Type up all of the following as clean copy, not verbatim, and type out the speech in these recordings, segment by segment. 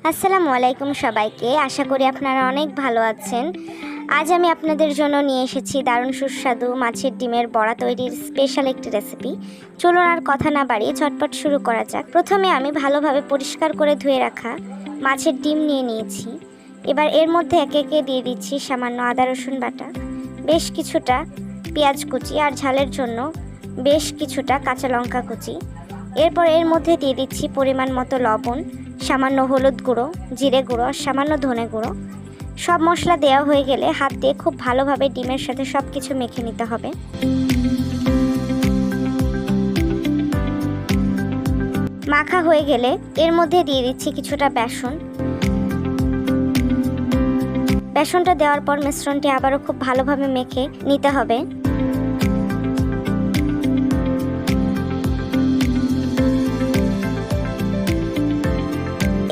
আসসালামু আলাইকুম সবাইকে। আশা করি আপনারা অনেক ভালো আছেন। আজ আমি আপনাদের জন্য নিয়ে এসেছি দারুণ সুস্বাদু মাছের ডিমের বড়া তৈরির স্পেশাল একটি রেসিপি। চলুন আর কথা না বাড়িয়ে ঝটপট শুরু করা যাক। প্রথমে আমি ভালোভাবে পরিষ্কার করে ধুয়ে রাখা মাছের ডিম নিয়ে নিয়েছি। এবার এর মধ্যে একে একে দিয়ে দিচ্ছি সামান্য আদা রসুন বাটা, বেশ কিছুটা পেঁয়াজ কুচি আর ঝালের জন্য বেশ কিছুটা কাঁচা লঙ্কা কুচি। এরপর এর মধ্যে দিয়ে দিচ্ছি পরিমাণ মতো লবণ, সামান্য হলুদ গুঁড়ো, জিরে গুঁড়ো আর সামান্য ধনে গুঁড়ো। সব মশলা দেওয়া হয়ে গেলে হাত দিয়ে খুব ভালোভাবে ডিমের সাথে সব কিছু মেখে নিতে হবে। মাখা হয়ে গেলে এর মধ্যে দিয়ে দিচ্ছি কিছুটা বেসন। বেসনটা দেওয়ার পর মিশ্রণটি আবারও খুব ভালোভাবে মেখে নিতে হবে।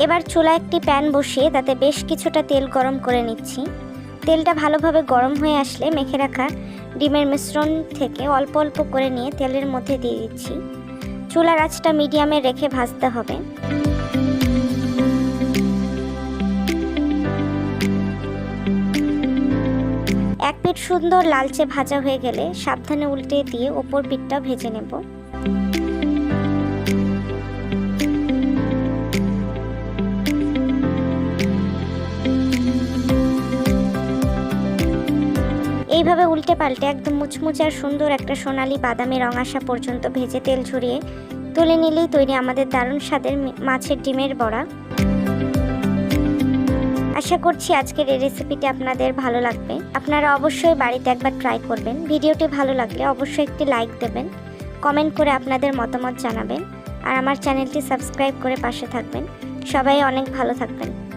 এবার চুলায় একটি প্যান বসিয়ে তাতে বেশ কিছুটা তেল গরম করে নিচ্ছি। তেলটা ভালোভাবে গরম হয়ে আসলে মেখে রাখা ডিমের মিশ্রণ থেকে অল্প অল্প করে নিয়ে তেলের মধ্যে দিয়ে দিচ্ছি। চুলার আঁচটা মিডিয়ামে রেখে ভাজতে হবে। এক পিঠ সুন্দর লালচে ভাজা হয়ে গেলে সাবধানে উল্টে দিয়ে ওপর পিঠটা ভেজে নেব। এইভাবে উল্টে পাল্টে একদম মুচমুচে আর সুন্দর একটা সোনালি বাদামি রং আসা পর্যন্ত ভেজে তেল ঝরিয়ে তুলে নিলেই তৈরি আমাদের দারুণ স্বাদের মাছের ডিমের বড়া। আশা করছি আজকের এই রেসিপিটি আপনাদের ভালো লাগবে। আপনারা অবশ্যই বাড়িতে একবার ট্রাই করবেন। ভিডিওটি ভালো লাগলে অবশ্যই একটি লাইক দেবেন, কমেন্ট করে আপনাদের মতামত জানাবেন আর আমার চ্যানেলটি সাবস্ক্রাইব করে পাশে থাকবেন। সবাই অনেক ভালো থাকবেন।